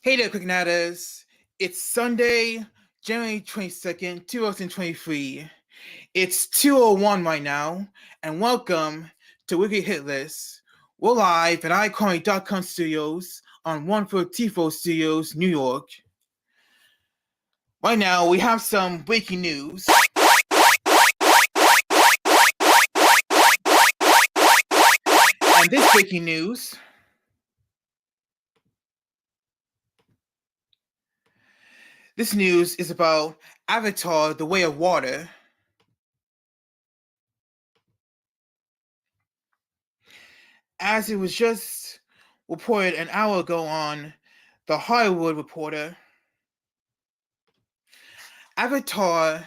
Hey there, KlicKNettars. It's Sunday, January 22nd, 2023. It's 2:01 right now, and welcome to Wkly Hit List. We're live at iCarly.com studios on 134 Studios, New York. Right now, we have some breaking news. And this breaking news is about Avatar: The Way of Water. As it was just reported an hour ago on The Hollywood Reporter, Avatar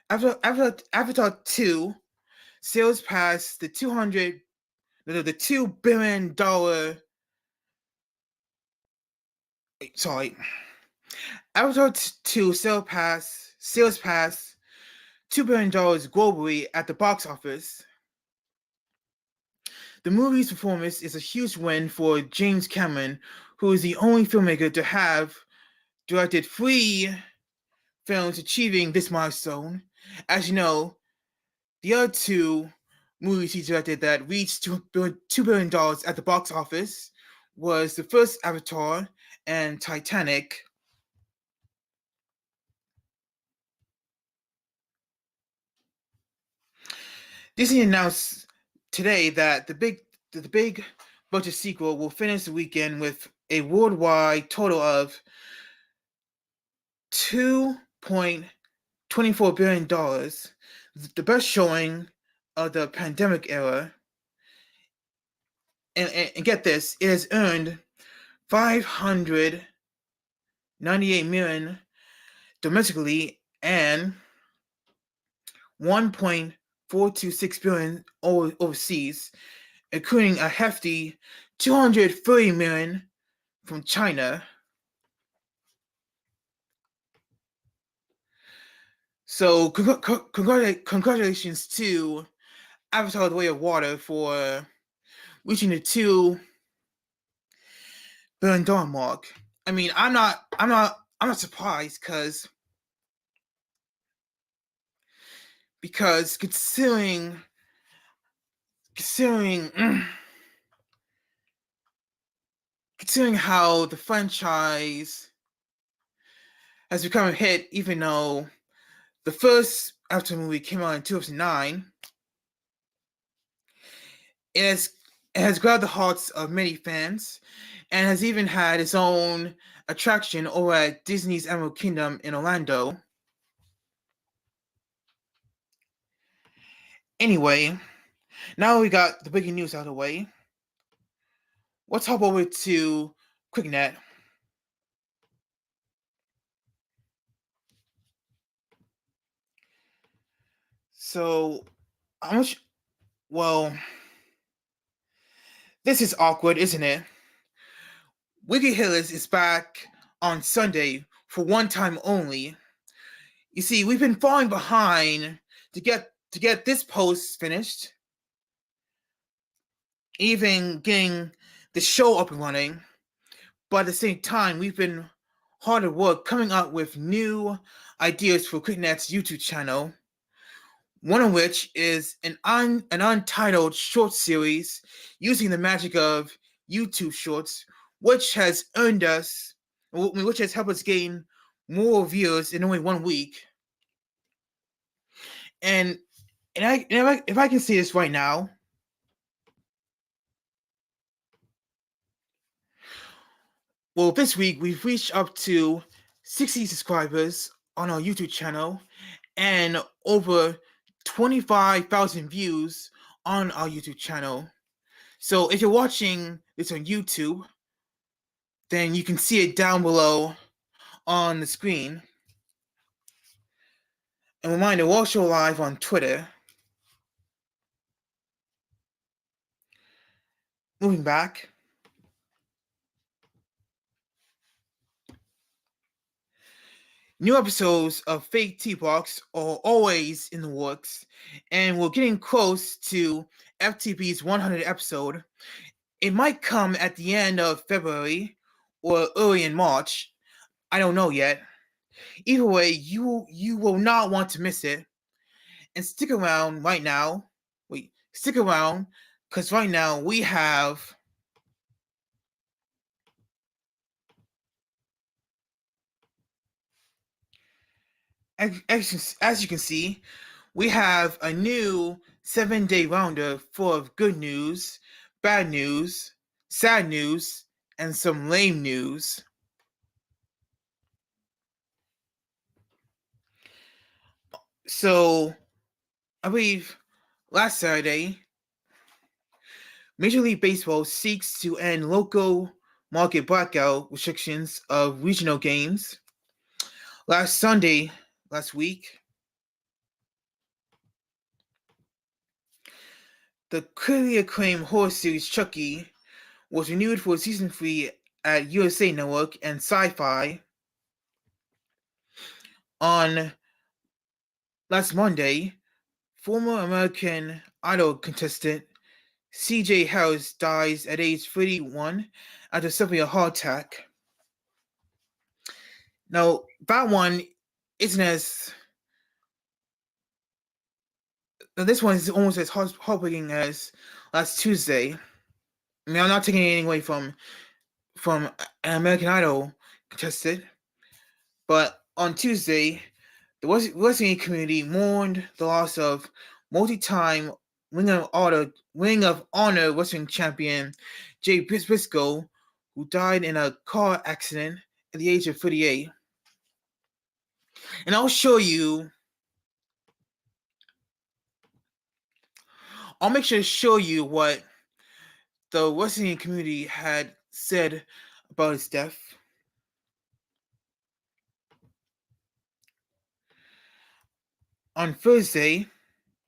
2 sales past the $2 billion. Avatar 2 sales past $2 billion globally at the box office. The movie's performance is a huge win for James Cameron, who is the only filmmaker to have directed 3 films achieving this milestone. As you know, the other 2 movies he directed that reached $2 billion at the box office was the first Avatar and Titanic. Disney announced today that the big budget sequel will finish the weekend with a worldwide total of $2.24 billion, the best showing of the pandemic era. And get this, it has earned $598 million domestically and $1.426 billion overseas, including a hefty $230 million from China. So congratulations to Avatar: The Way of Water for reaching the $2 billion mark. I mean, I'm not surprised because considering how the franchise has become a hit, even though the first Avatar movie came out in 2009, it has grabbed the hearts of many fans and has even had its own attraction over at Disney's Animal Kingdom in Orlando. Anyway, now we got the breaking news out of the way. Let's hop over to KlicKNet. So, This is awkward, isn't it? Wkly Hit List is back on Sunday for one time only. You see, we've been falling behind to get this post finished, even getting the show up and running. But at the same time, we've been hard at work coming up with new ideas for KlicKNet's YouTube channel. One of which is an untitled short series using the magic of YouTube Shorts, which has helped us gain more viewers in only 1 week. And if I can say this right now, well, this week we've reached up to 60 subscribers on our YouTube channel and over 25,000 views on our YouTube channel. So if you're watching this on YouTube, then you can see it down below on the screen. And reminder, we're also live on Twitter. Moving back. New episodes of FakeTV Box are always in the works, and we're getting close to FTB's 100th episode. It might come at the end of February or early in March. I don't know yet. Either way, you will not want to miss it. And stick around right now. Stick around, because right now we have as you can see, we have a new 7-day roundup full of good news, bad news, sad news, and some lame news. So, I believe last Saturday, Major League Baseball seeks to end local market blackout restrictions of regional games. Last week, the critically acclaimed horror series Chucky was renewed for season 3 at USA Network and Sci-Fi. On last Monday, former American Idol contestant C.J. Harris dies at age 31 after suffering a heart attack. Now, that one isn't as... This one is almost as heartbreaking as last Tuesday. I mean, I'm not taking anything away from an American Idol contestant, but on Tuesday, the wrestling community mourned the loss of multi-time Ring of Honor wrestling champion Jay Briscoe, who died in a car accident at the age of 38. And I'll make sure to show you what the wrestling community had said about his death. On Thursday,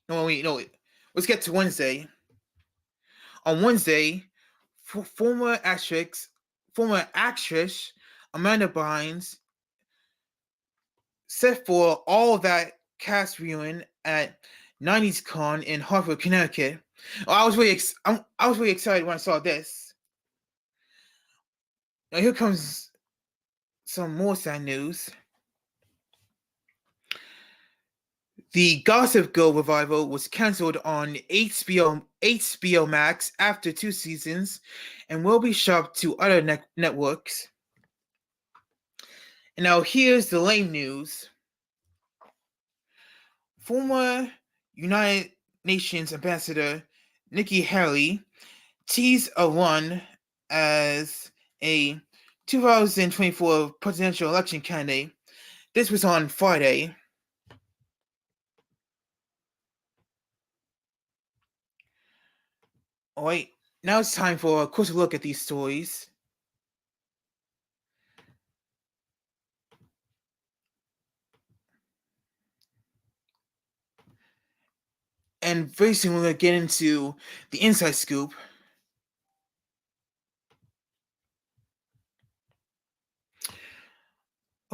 let's get to Wednesday. On Wednesday, former actress Amanda Bynes set for all that cast reunion at 90s Con in Hartford, Connecticut. I was really excited when I saw this. Now here comes some more sad news. The Gossip Girl revival was cancelled on HBO Max after 2 seasons and will be shoved to other networks. And now here's the lame news. Former United Nations Ambassador Nikki Haley teased a run as a 2024 presidential election candidate. This was on Friday. Alright, now it's time for a closer look at these stories. And very soon we're going to get into the inside scoop.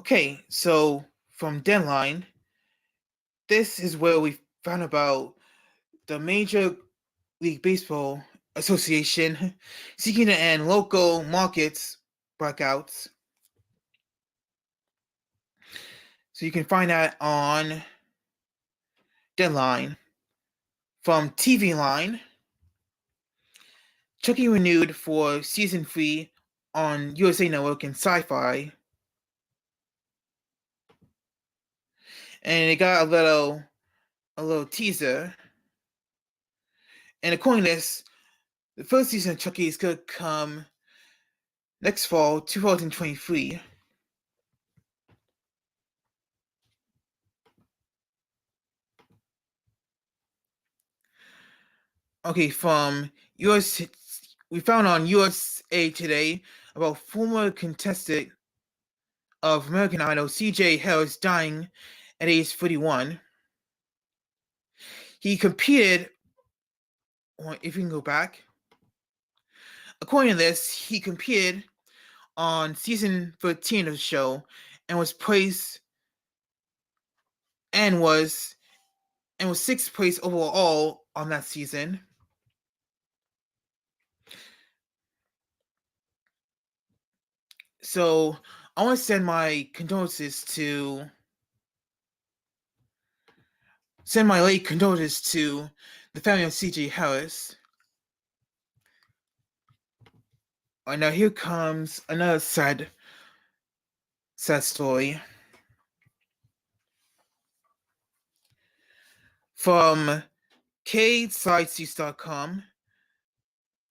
Okay, so from Deadline, this is where we found about the Major League Baseball Association seeking to end local markets blackouts. So you can find that on Deadline. From TV Line, Chucky renewed for season 3 on USA Network and Sci-Fi. And it got a little teaser. And according to this, the first season of Chucky is going to come next fall, 2023. Okay, from we found on USA Today about former contestant of American Idol CJ Harris dying at age 31. He competed, if you can go back, according to this, he competed on season 13 of the show and was placed and was 6th place overall on that season. So I want to send my condolences to the family of CJ Harris. All right, now here comes another sad story. From KlicKNettars.com,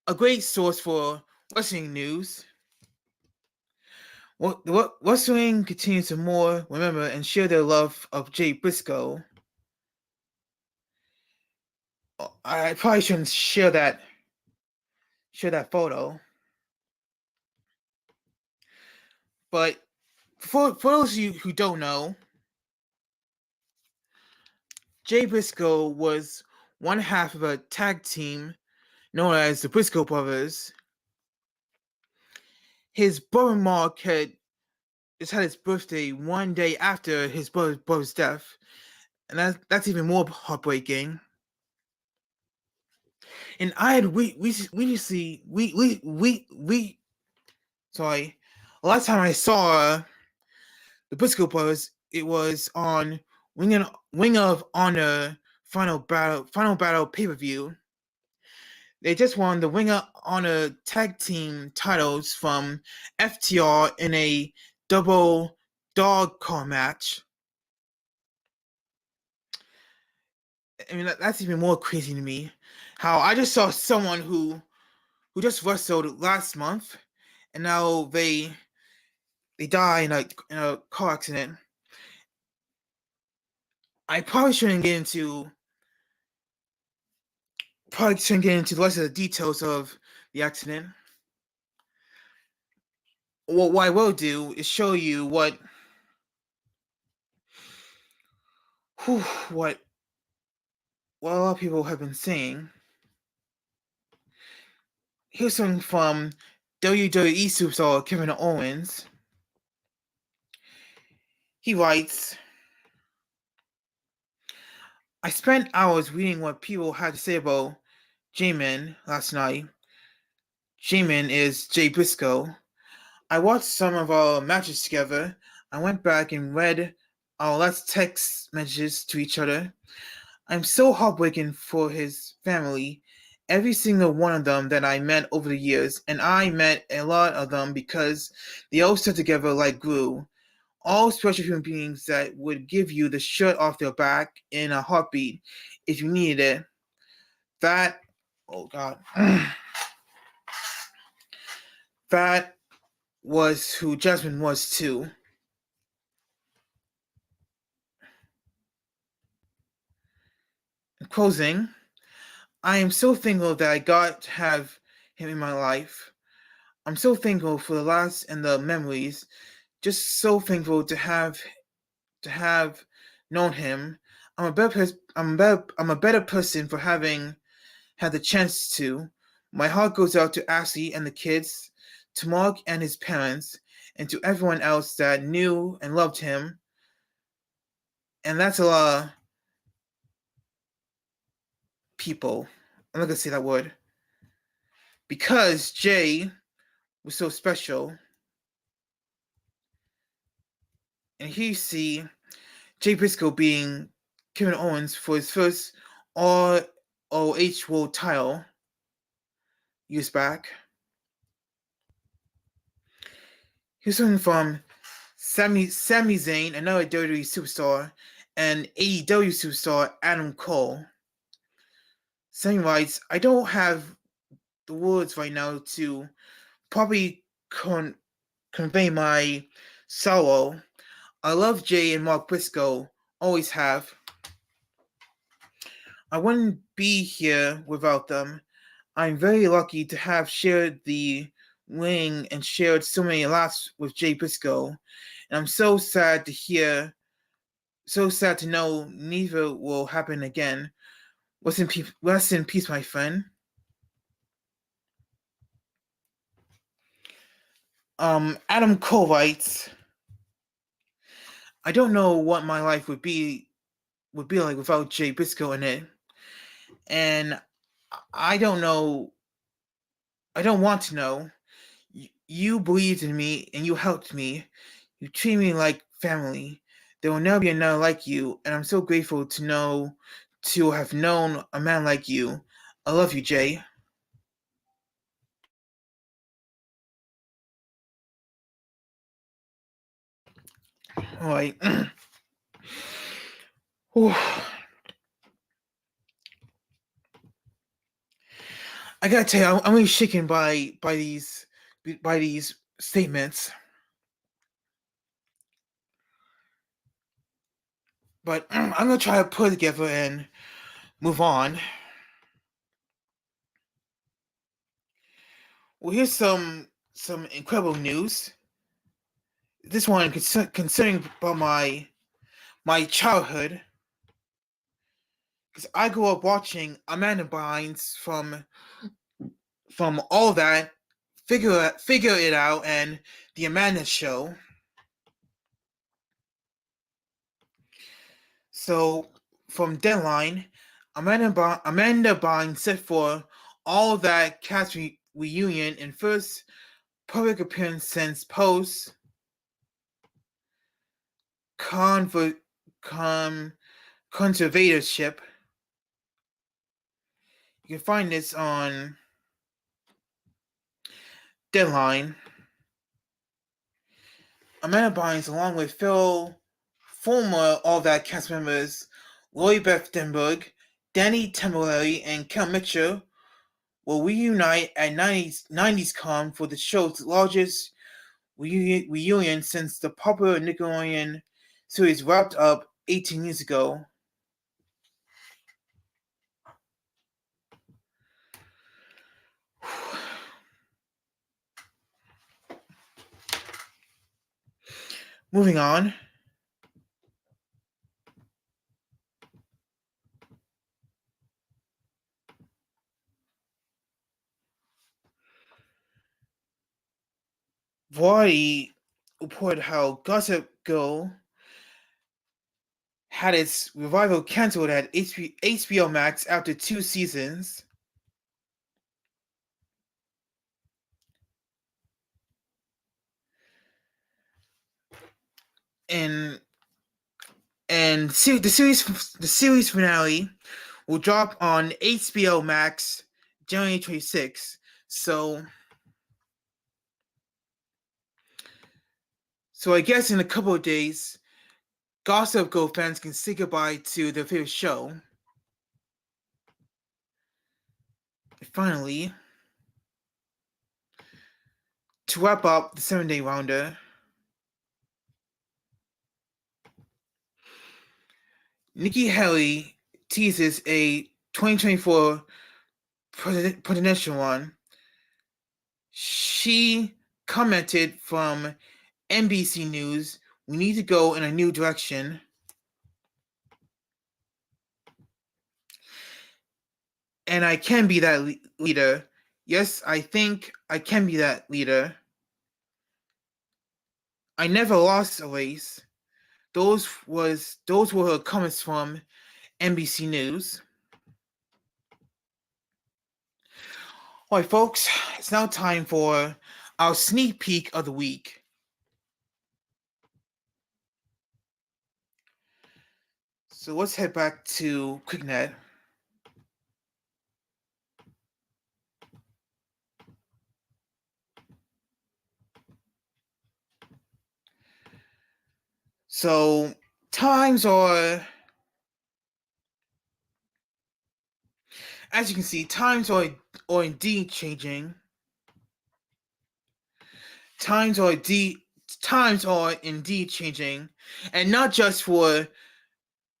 a great source for wrestling news. Wrestling continues to more remember and share their love of Jay Briscoe. I probably shouldn't share that photo. But for those of you who don't know, Jay Briscoe was one half of a tag team known as the Briscoe Brothers. His brother Mark had his birthday one day after his brother's death, and that's even more heartbreaking. And I had last time I saw the Briscoe Brothers, it was on Ring of Honor Final Battle pay-per-view. They just won the Ring of Honor tag team titles from FTR in a double dog collar match. I mean, that's even more crazy to me. How I just saw someone who just wrestled last month, and now they die in a car accident. I probably shouldn't get into the rest of the details of the accident. What I will do is show you what a lot of people have been saying. Here's something from WWE superstar Kevin Owens. He writes, I spent hours reading what people had to say about J-Man last night. J-Man is Jay Briscoe. I watched some of our matches together. I went back and read our last text messages to each other. I'm so heartbroken for his family. Every single one of them that I met over the years, and I met a lot of them because they all stuck together like glue. All special human beings that would give you the shirt off their back in a heartbeat if you needed it. That, oh God, that was who Jasmine was too. In closing, I am so thankful that I got to have him in my life. I'm so thankful for the laughs and the memories. Just so thankful to have known him. I'm a better person for having had the chance to. My heart goes out to Ashley and the kids, to Mark and his parents, and to everyone else that knew and loved him. And that's a lot of people. I'm not gonna say that word. Because Jay was so special. And here you see Jay Briscoe being Kevin Owens for his first ROH World title years back. He was coming from Sami Zayn, another WWE superstar, and AEW superstar Adam Cole. Sami writes, I don't have the words right now to probably convey my sorrow. I love Jay and Mark Briscoe, always have. I wouldn't be here without them. I'm very lucky to have shared the ring and shared so many laughs with Jay Briscoe, and I'm so sad to know neither will happen again. Rest in peace, my friend. Adam Cole writes, I don't know what my life would be like without Jay Briscoe in it. And I don't want to know. You believed in me and you helped me. You treat me like family. There will never be another like you, and I'm so grateful to have known a man like you. I love you, Jay. All right. I gotta tell you, I'm really shaken by these statements. But I'm gonna try to put it together and move on. Well, here's some incredible news. This one concerning about my childhood, because I grew up watching Amanda Bynes from all that, figure it out, and the Amanda Show. So from Deadline, Amanda Bynes set for all that cast reunion in first public appearance since post conservatorship. You can find this on Deadline. Amanda Bynes, along with former All That cast members Lori Beth Denberg, Danny Tamborelli, and Kel Mitchell, will reunite at 90s Con for the show's largest reunion since the popular Nickelodeon series wrapped up 18 years ago. Moving on. Variety reported how Gossip Girl had its revival canceled at HBO Max after 2 seasons. And the series finale will drop on HBO Max January 26th. So I guess in a couple of days, Gossip Girl fans can say goodbye to their favorite show. And finally, to wrap up the 7-day rounder, Nikki Haley teases a 2024 presidential run. She commented from NBC News, we need to go in a new direction. And I can be that leader. Yes, I think I can be that leader. I never lost a race. Those were her comments from NBC News. All right, folks, it's now time for our sneak peek of the week. So let's head back to KlicKNet. So times are, as you can see, times are indeed changing. Times are indeed changing, and not just for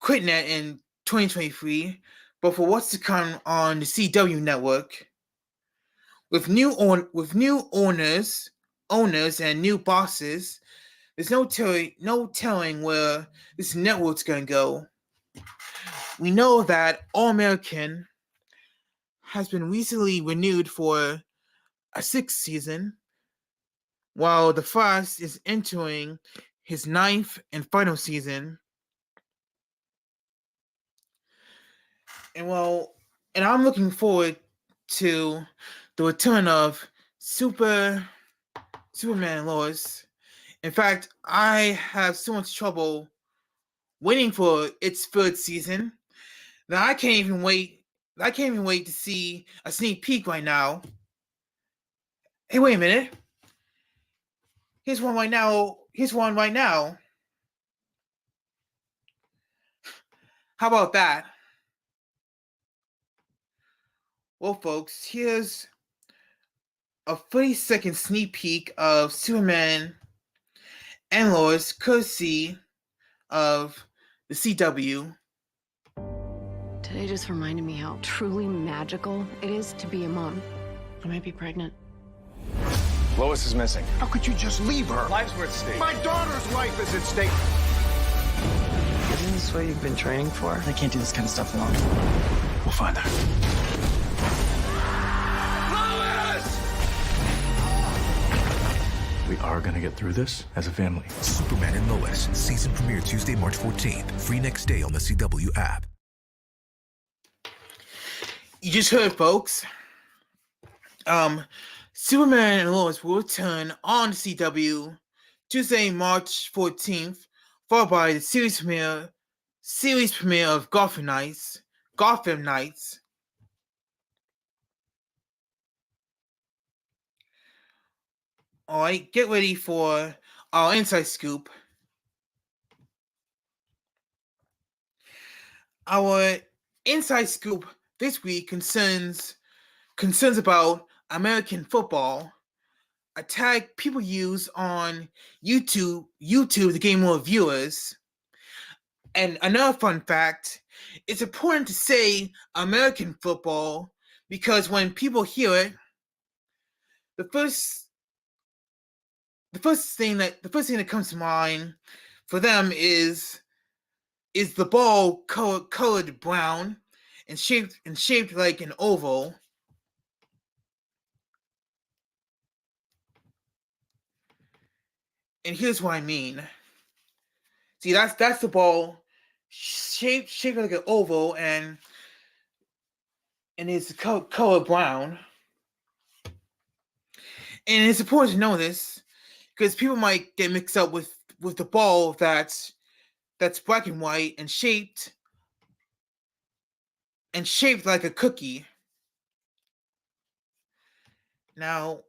KlicKNet in 2023, but for what's to come on the CW network. With new owners and new bosses, there's no telling where this network's gonna go. We know that All American has been recently renewed for a 6th season, while The Frost is entering his 9th and final season. And I'm looking forward to the return of Superman and Lois. In fact, I have so much trouble waiting for its 3rd season that I can't even wait to see a sneak peek right now. Hey, wait a minute. Here's one right now. How about that? Well, folks, here's a 30-second sneak peek of Superman and Lois, courtesy of the CW. Today just reminded me how truly magical it is to be a mom. I might be pregnant. Lois is missing. How could you just leave her? Lives were at stake. My daughter's life is at stake. Isn't this what you've been training for? I can't do this kind of stuff alone. We'll find her. We are gonna get through this as a family. Superman and Lois, season premiere Tuesday, March 14th. Free next day on the CW app. You just heard, folks. Superman and Lois will return on CW Tuesday, March 14th, followed by the series premiere of Gotham Knights. All right, get ready for our inside scoop. Our inside scoop this week concerns about American football, a tag people use on YouTube to gain more viewers. And another fun fact, it's important to say American football because when people hear it, the first thing that comes to mind for them is the ball colored brown and shaped like an oval. And here's what I mean. See, that's the ball shaped like an oval, and it's color brown. And it's important to know this because people might get mixed up with the ball that's black and white and shaped like a cookie. Now,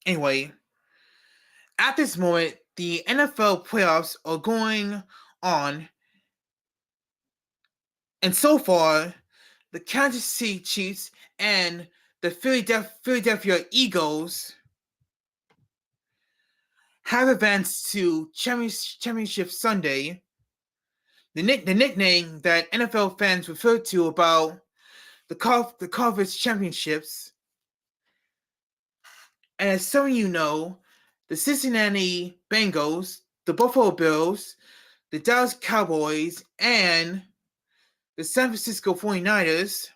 anyway, at this moment, the NFL playoffs are going on, and so far, the Kansas City Chiefs and the Philadelphia Eagles have advanced to Championship Sunday, the nickname that NFL fans refer to about the conference championships. And as some of you know, the Cincinnati Bengals, the Buffalo Bills, the Dallas Cowboys, and the San Francisco 49ers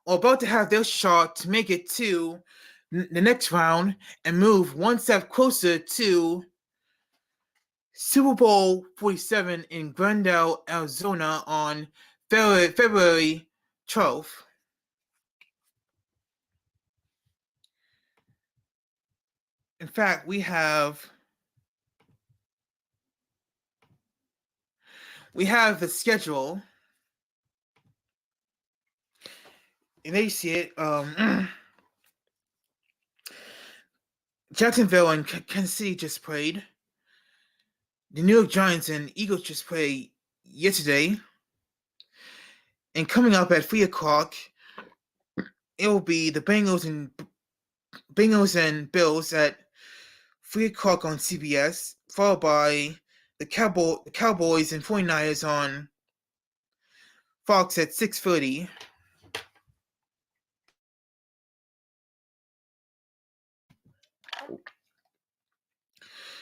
are about to have their shot to make it to the next round and move one step closer to Super Bowl 47 in Glendale, Arizona on February 12th. In fact, we have the schedule. And they see it. Jacksonville and Kansas City just played. The New York Giants and Eagles just played yesterday. And coming up at 3 o'clock, it will be the Bengals and Bills at 3 o'clock on CBS, followed by the Cowboys and 49ers on Fox at 6:30.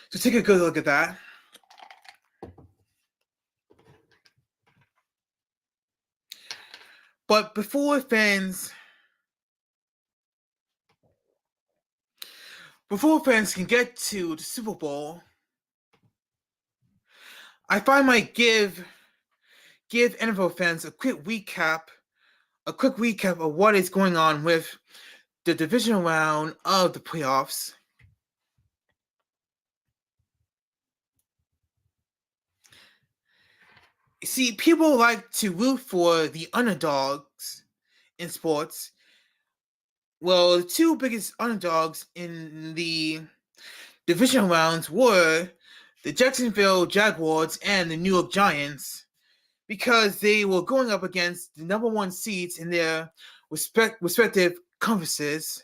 So take a good look at that. But before fans can get to the Super Bowl, I thought I might give NFL fans a quick recap of what is going on with the divisional round of the playoffs. See, people like to root for the underdogs in sports. Well, the two biggest underdogs in the divisional rounds were the Jacksonville Jaguars and the New York Giants, because they were going up against the number one seeds in their respective conferences.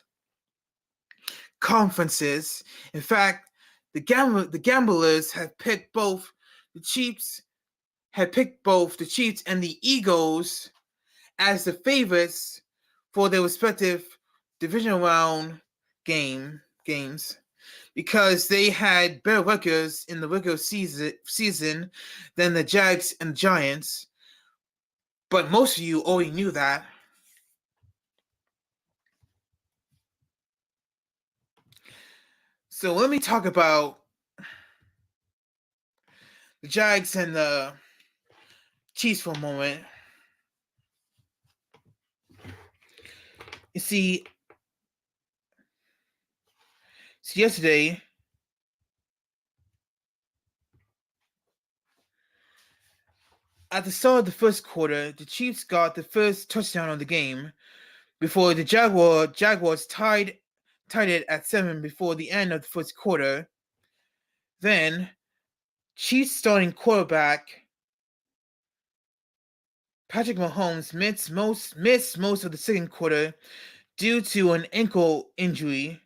In fact, the gamblers had picked both the Chiefs and the Eagles as the favorites for their respective divisional round games, because they had better records in the regular season than the Jags and Giants. But most of you already knew that. So let me talk about the Jags and the Chiefs for a moment. You see, yesterday, at the start of the first quarter, the Chiefs got the first touchdown of the game before the Jaguars tied it at 7 before the end of the first quarter. Then, Chiefs starting quarterback Patrick Mahomes missed most of the second quarter due to an ankle injury.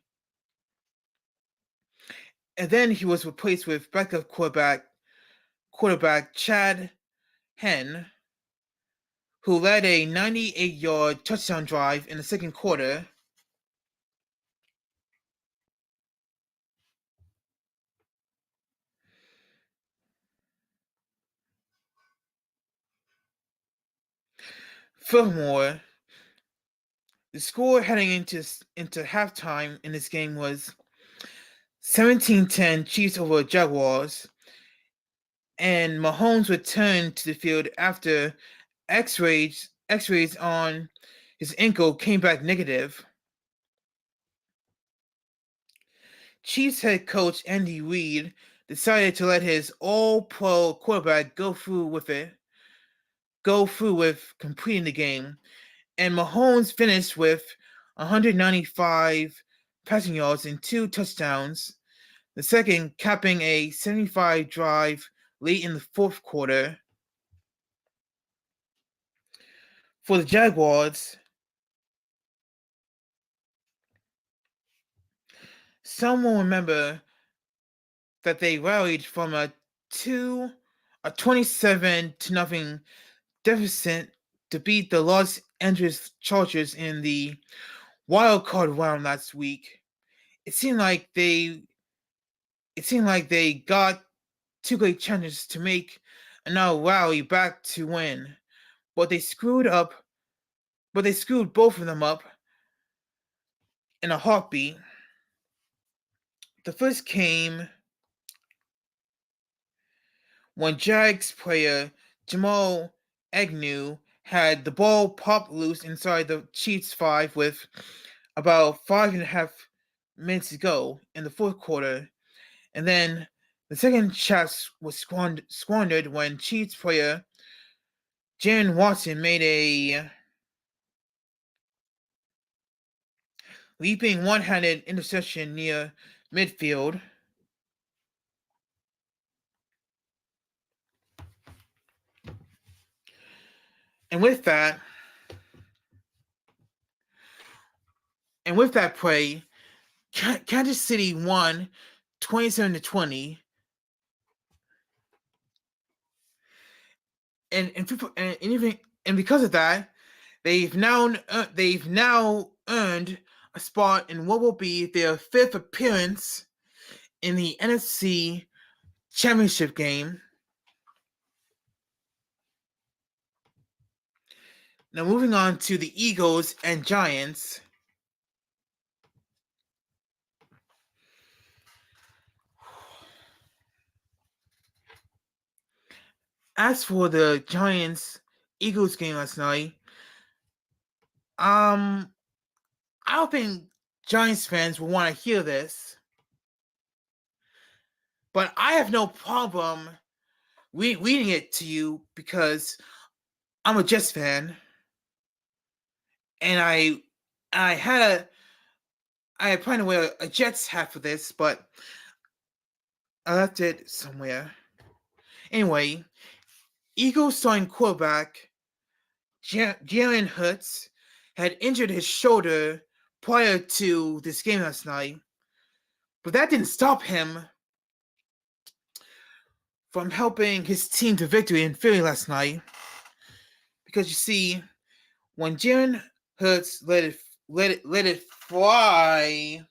And then he was replaced with backup quarterback Chad Henne, who led a 98-yard touchdown drive in the second quarter. Furthermore, the score heading into halftime in this game was 17-10 Chiefs over Jaguars, and Mahomes returned to the field after X-rays on his ankle came back negative. Chiefs head coach Andy Reid decided to let his all-pro quarterback go through with completing the game, and Mahomes finished with 195 passing yards and 2 touchdowns, the second capping a 75 drive late in the fourth quarter. For the Jaguars, some will remember that they rallied from a 27-0 deficit to beat the Los Angeles Chargers in the wild card round last week. It seemed like they got 2 great chances to make another rally back to win, but they screwed both of them up in a heartbeat. The first came when Jags player Jamal Agnew had the ball pop loose inside the Chiefs 5 with about 5.5 minutes to go in the fourth quarter. And then the second chance was squandered when Chiefs player Jaren Watson made a leaping one-handed interception near midfield. And with that play, Kansas City won 27-20. And because of that, they've now earned a spot in what will be their 5th appearance in the NFC Championship game. Now moving on to the Eagles and Giants. As for the Giants-Eagles game last night, I don't think Giants fans will want to hear this, but I have no problem reading it to you because I'm a Jets fan, and I had planned to wear a Jets hat for this, but I left it somewhere. Anyway, Eagles starting quarterback Jalen Hurts had injured his shoulder prior to this game last night, but that didn't stop him from helping his team to victory in Philly last night. Because you see, when Jalen Hurts let it fly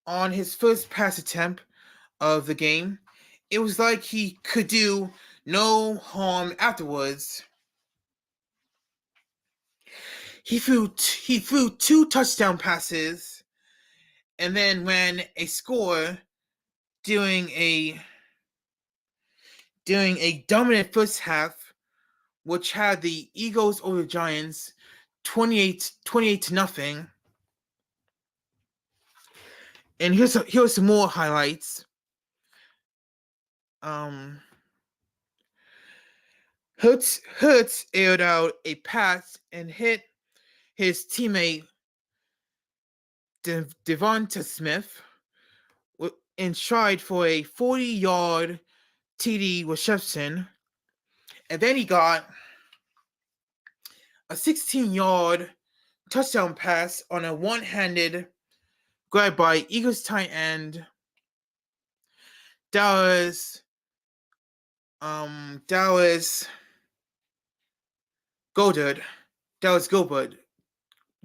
on his first pass attempt of the game, it was like he could do no harm afterwards. He threw 2 touchdown passes and then ran a score during a dominant first half, which had the Eagles over the Giants 28-0. And here's some more highlights. Hurts aired out a pass and hit his teammate Devonta Smith in stride for a 40-yard TD reception, and then he got a 16-yard touchdown pass on a one-handed grab by Eagles tight end Dallas Goddard.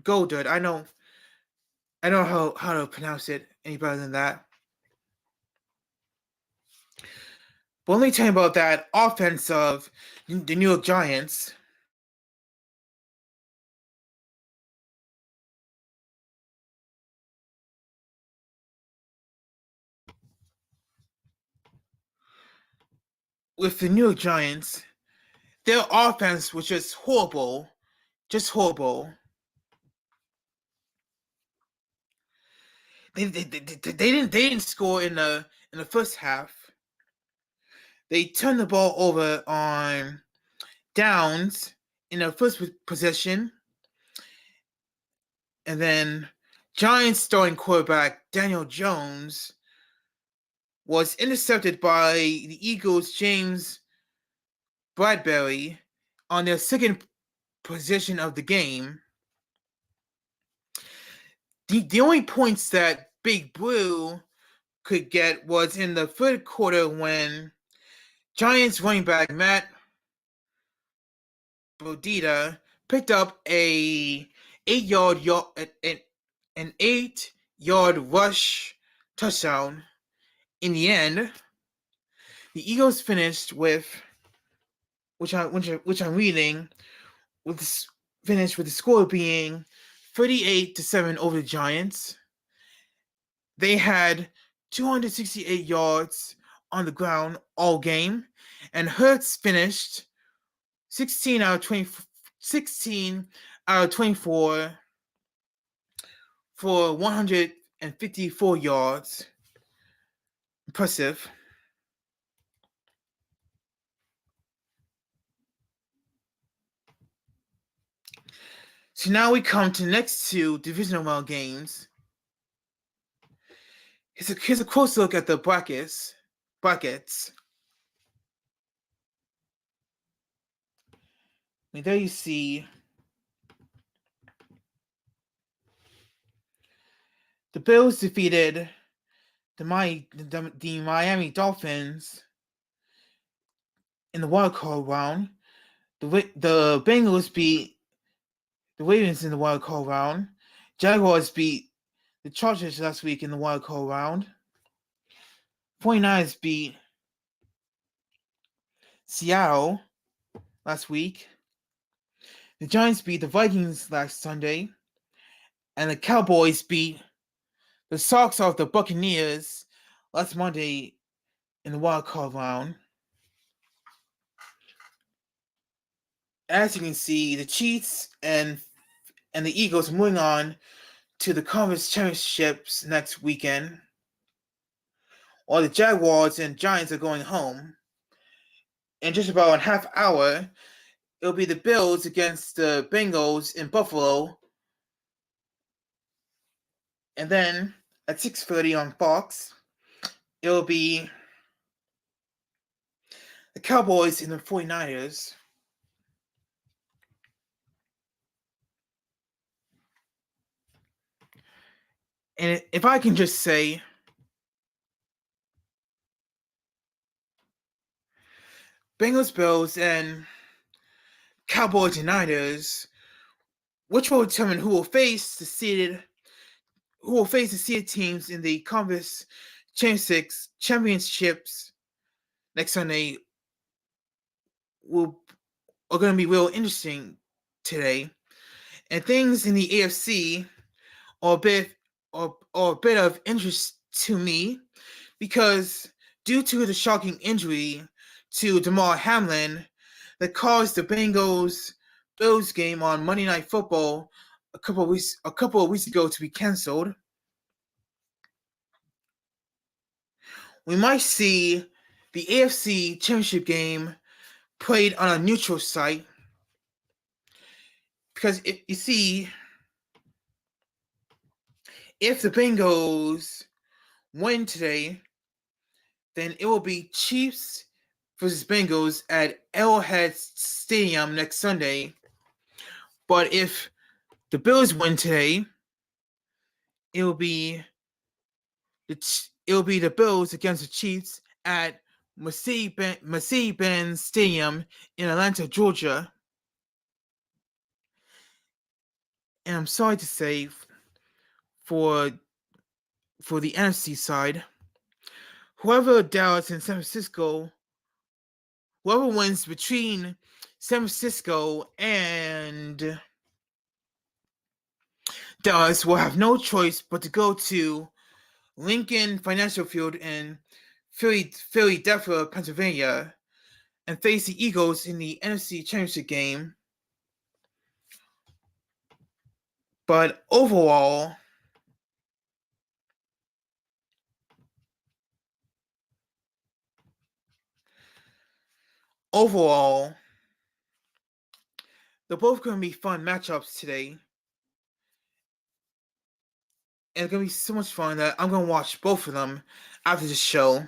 I don't know how to pronounce it any better than that. But let me tell you about that offense of the New York Giants. With the New York Giants, their offense was just horrible. They didn't score in the first half. They turned the ball over on downs in the first possession, and then Giants starting quarterback Daniel Jones was intercepted by the Eagles' James Bradbury on their second possession of the game. The only points that Big Blue could get was in the third quarter when Giants running back Matt Bodita picked up an 8-yard rush touchdown. In the end, the Eagles finished with, which I'm reading, finished with the score being 38-7 over the Giants. They had 268 yards on the ground all game, and Hurts finished 16 out of 24 for 154 yards. Impressive. So now we come to the next two divisional round games. Here's a close look at the brackets. And there you see the Bills defeated the Miami Dolphins in the wild card round. The Bengals beat the Ravens in the wild card round. Jaguars beat the Chargers last week in the wild card round. 49ers beat Seattle last week. The Giants beat the Vikings last Sunday. And the Cowboys beat the Sox of the Buccaneers last Monday in the wild card round. As you can see, the Chiefs and the Eagles are moving on to the conference championships next weekend, while the Jaguars and Giants are going home. In just about a half hour, it'll be the Bills against the Bengals in Buffalo. And then at 6:30 on Fox, it'll be the Cowboys and the 49ers. And if I can just say, Bengals, Bills, and Cowboys and Niners, which will determine who will face the seeded teams in the conference championships next Sunday are going to be real interesting today. And things in the AFC are a bit of interest to me, because due to the shocking injury to Damar Hamlin that caused the Bengals-Bills game on Monday Night Football a couple of weeks ago to be canceled, we might see the AFC Championship game played on a neutral site. Because if the Bengals win today, then it will be Chiefs versus Bengals at Arrowhead Stadium next Sunday. But if the Bills win today, it will be the Bills against the Chiefs at Mercedes-Benz Stadium in Atlanta, Georgia. And I'm sorry to say, for the NFC side, whoever Dallas and San Francisco, whoever wins between San Francisco and Dallas will have no choice but to go to Lincoln Financial Field in Philadelphia, Pennsylvania, and face the Eagles in the NFC Championship game. But overall, they're both going to be fun matchups today. And it's going to be so much fun that I'm going to watch both of them after the show.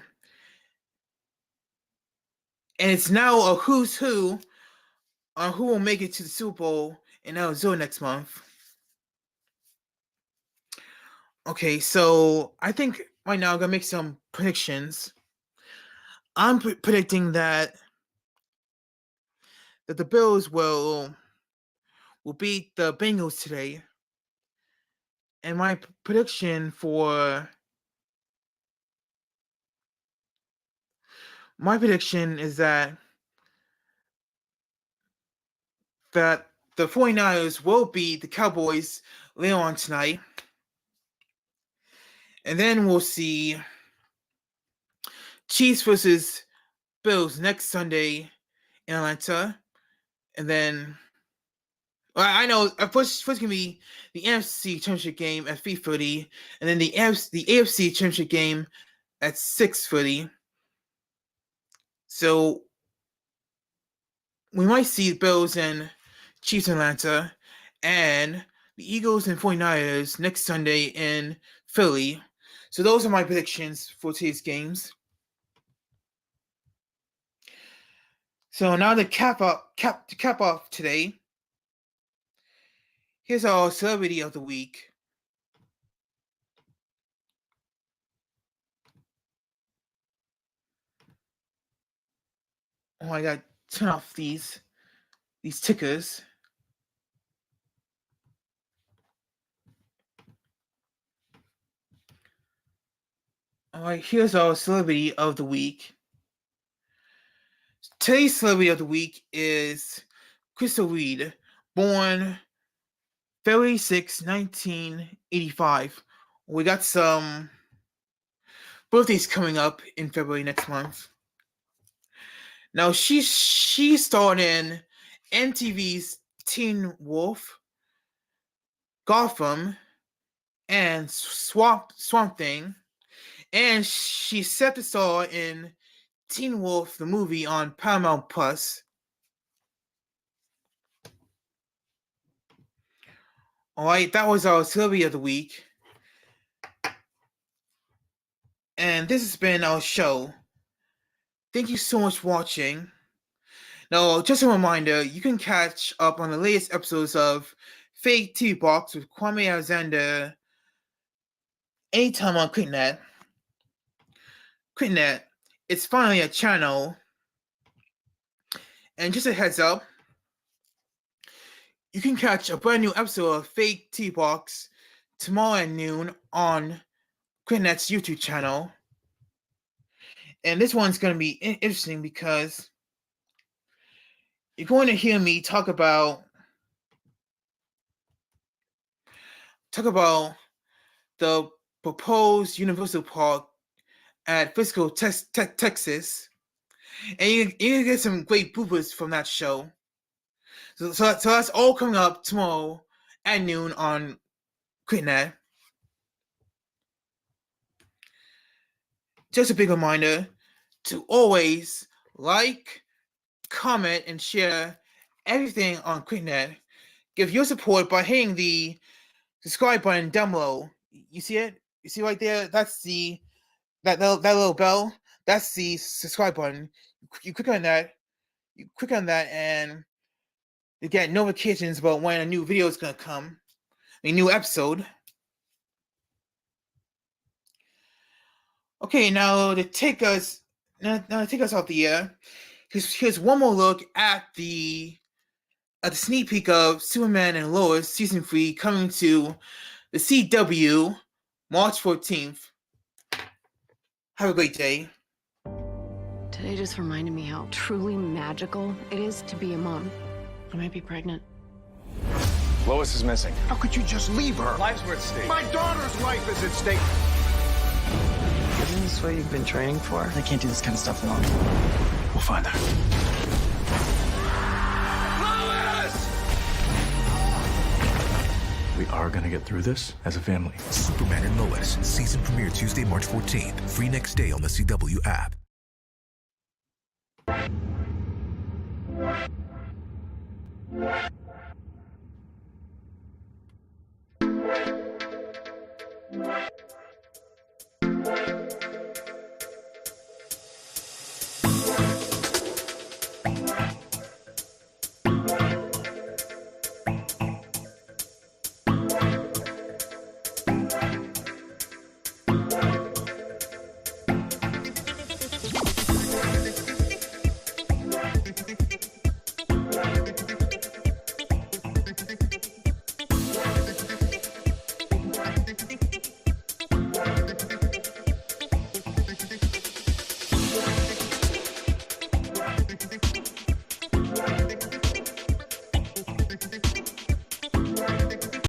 And it's now a who's who on who will make it to the Super Bowl in Arizona next month. Okay, so I think right now I'm going to make some predictions. I'm predicting that the Bills will beat the Bengals today. And my prediction is that the 49ers will beat the Cowboys later on tonight. And then we'll see Chiefs versus Bills next Sunday in Atlanta. And then, well, I know first gonna be the NFC Championship game at 3:30, and then the AFC Championship game at 6:30. So we might see Bills and Chiefs in Atlanta, and the Eagles and 49ers next Sunday in Philly. So those are my predictions for today's games. So now to cap off today, here's our celebrity of the week. Oh, I gotta turn off these tickers. All right, here's our celebrity of the week. Today's celebrity of the week is Crystal Reed, born February 6, 1985. We got some birthdays coming up in February next month. Now, she starred in MTV's Teen Wolf, Gotham, and Swamp Thing, and she's set to star in Teen Wolf, the movie, on Paramount Plus. All right, that was our celebrity of the week. And this has been our show. Thank you so much for watching. Now, just a reminder, you can catch up on the latest episodes of FakeTV Box with Kwame Alexander anytime on KlicKNet. KlicKNet, it's finally a channel. And just a heads up, you can catch a brand new episode of FakeTV Box tomorrow at noon on KlicKNet's YouTube channel. And this one's going to be interesting because you're going to hear me talk about the proposed Universal Park at Frisco, Texas. And you're going to get some great bloopers from that show. So that's all coming up tomorrow at noon on KlicKNet. Just a big reminder to always like, comment, and share everything on KlicKNet. Give your support by hitting the subscribe button down below. You see it? You see right there? That's that little bell. That's the subscribe button. You click on that. And you get notifications about when a new video is gonna come, a new episode. Okay, now to take us off the air, here's one more look at the sneak peek of Superman and Lois season 3 coming to the CW March 14th. Have a great day. Today just reminded me how truly magical it is to be a mom. I might be pregnant. Lois is missing. How could you just leave her? Life's worth stake. My daughter's life is at stake. Isn't this what you've been training for? I can't do this kind of stuff alone. We'll find her. We are gonna get through this as a family. Superman and Lois, season premiere Tuesday, March 14th. Free next day on the CW app.